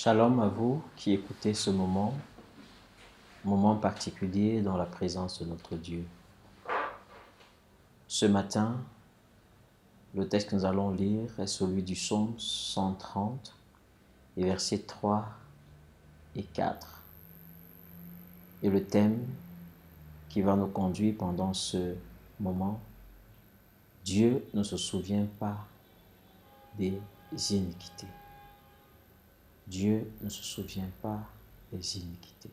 Shalom à vous qui écoutez ce moment particulier dans la présence de notre Dieu. Ce matin, le texte que nous allons lire est celui du psaume 130, et versets 3 et 4. Et le thème qui va nous conduire pendant ce moment, Dieu ne se souvient pas des iniquités. Dieu ne se souvient pas des iniquités.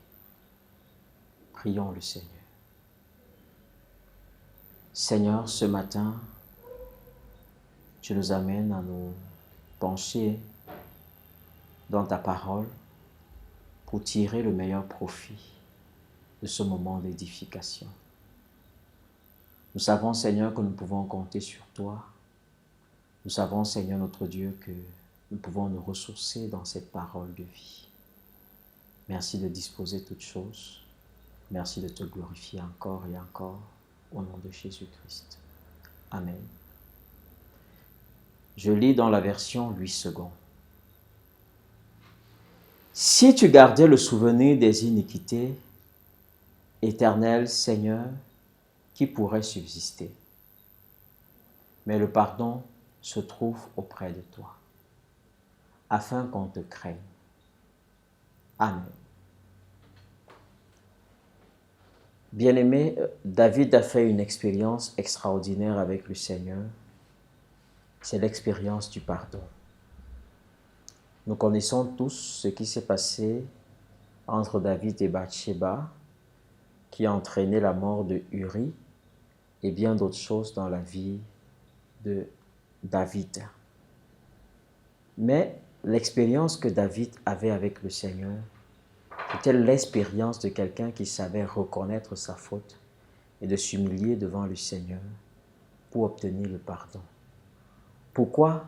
Prions le Seigneur. Seigneur, ce matin, tu nous amènes à nous pencher dans ta parole pour tirer le meilleur profit de ce moment d'édification. Nous savons, Seigneur, que nous pouvons compter sur toi. Nous savons, Seigneur notre Dieu, que nous pouvons nous ressourcer dans cette parole de vie. Merci de disposer toutes choses. Merci de te glorifier encore et encore au nom de Jésus-Christ. Amen. Je lis dans la version 8 secondes. Si tu gardais le souvenir des iniquités, Éternel Seigneur, qui pourrait subsister? Mais le pardon se trouve auprès de toi, afin qu'on te craigne. Amen. Bien-aimé, David a fait une expérience extraordinaire avec le Seigneur. C'est l'expérience du pardon. Nous connaissons tous ce qui s'est passé entre David et Bathsheba, qui a entraîné la mort de Uri et bien d'autres choses dans la vie de David. Mais l'expérience que David avait avec le Seigneur, c'était l'expérience de quelqu'un qui savait reconnaître sa faute et de s'humilier devant le Seigneur pour obtenir le pardon. Pourquoi?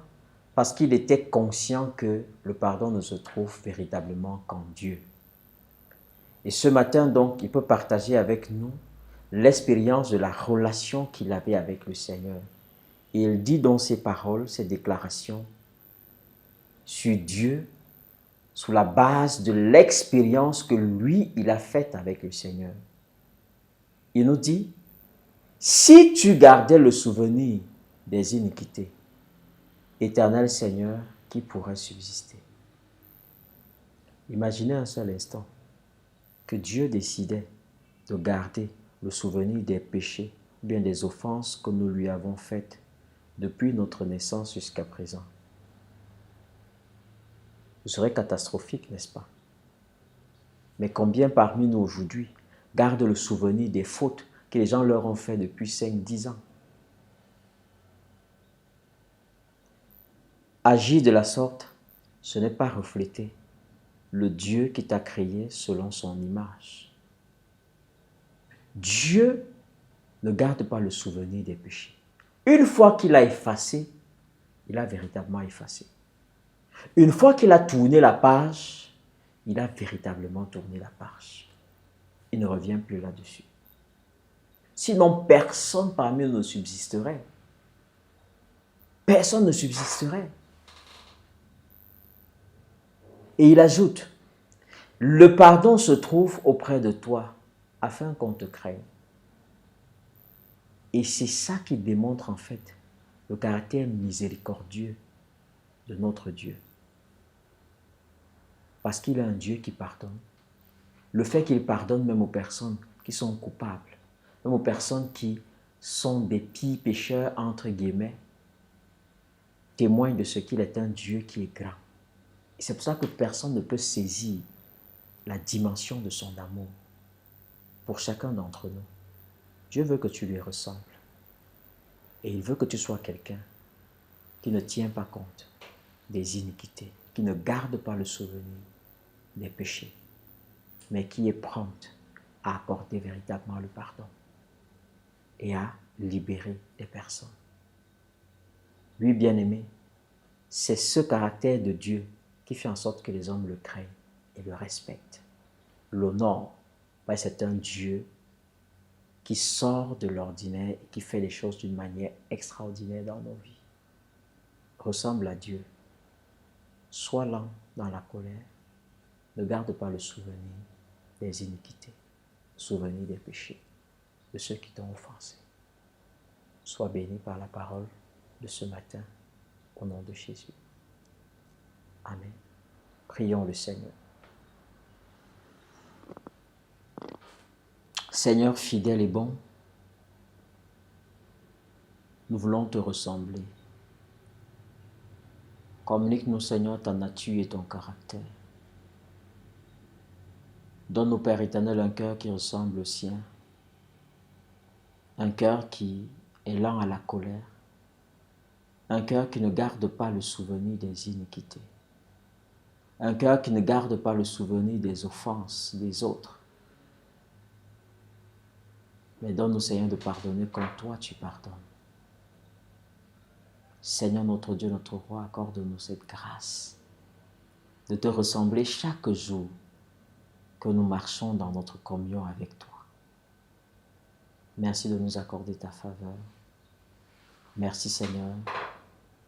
Parce qu'il était conscient que le pardon ne se trouve véritablement qu'en Dieu. Et ce matin, donc, il peut partager avec nous l'expérience de la relation qu'il avait avec le Seigneur. Et il dit dans ses paroles, ses déclarations, sur Dieu, sous la base de l'expérience que lui, il a faite avec le Seigneur. Il nous dit, si tu gardais le souvenir des iniquités, Éternel Seigneur, qui pourrait subsister? Imaginez un seul instant que Dieu décidait de garder le souvenir des péchés, ou bien des offenses que nous lui avons faites depuis notre naissance jusqu'à présent. Ce serait catastrophique, n'est-ce pas? Mais combien parmi nous aujourd'hui gardent le souvenir des fautes que les gens leur ont faites depuis 5-10 ans? Agir de la sorte, ce n'est pas refléter le Dieu qui t'a créé selon son image. Dieu ne garde pas le souvenir des péchés. Une fois qu'il a effacé, il a véritablement effacé. Une fois qu'il a tourné la page, il a véritablement tourné la page. Il ne revient plus là-dessus. Sinon, personne parmi nous ne subsisterait. Personne ne subsisterait. Et il ajoute, le pardon se trouve auprès de toi, afin qu'on te craigne. Et c'est ça qui démontre en fait le caractère miséricordieux de notre Dieu. Parce qu'il est un Dieu qui pardonne. Le fait qu'il pardonne même aux personnes qui sont coupables, même aux personnes qui sont des petits pécheurs, entre guillemets, témoigne de ce qu'il est un Dieu qui est grand. Et c'est pour ça que personne ne peut saisir la dimension de son amour pour chacun d'entre nous. Dieu veut que tu lui ressembles. Et il veut que tu sois quelqu'un qui ne tient pas compte des iniquités, qui ne garde pas le souvenir des péchés, mais qui est prompte à apporter véritablement le pardon et à libérer les personnes. Lui, bien-aimé, c'est ce caractère de Dieu qui fait en sorte que les hommes le craignent et le respectent, l'honorent. C'est un Dieu qui sort de l'ordinaire et qui fait les choses d'une manière extraordinaire dans nos vies. Ressemble à Dieu. Sois lent dans la colère, Ne garde pas le souvenir des iniquités, le souvenir des péchés, de ceux qui t'ont offensé. Sois béni par la parole de ce matin, au nom de Jésus. Amen. Prions le Seigneur. Seigneur fidèle et bon, nous voulons te ressembler. Communique-nous, Seigneur, ta nature et ton caractère. Donne-nous, Père éternel, un cœur qui ressemble au sien, un cœur qui est lent à la colère, un cœur qui ne garde pas le souvenir des iniquités, un cœur qui ne garde pas le souvenir des offenses des autres. Mais donne-nous, Seigneur, de pardonner comme toi tu pardonnes. Seigneur notre Dieu, notre roi, accorde-nous cette grâce de te ressembler chaque jour que nous marchons dans notre communion avec toi. Merci de nous accorder ta faveur. Merci, Seigneur,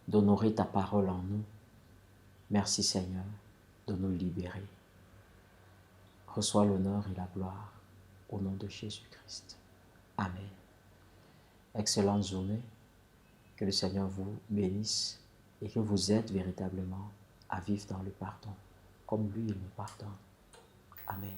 d'honorer ta parole en nous. Merci, Seigneur, de nous libérer. Reçois l'honneur et la gloire au nom de Jésus-Christ. Amen. Excellente journée. Que le Seigneur vous bénisse et que vous aide véritablement à vivre dans le pardon, comme lui, il nous pardonne. Amen.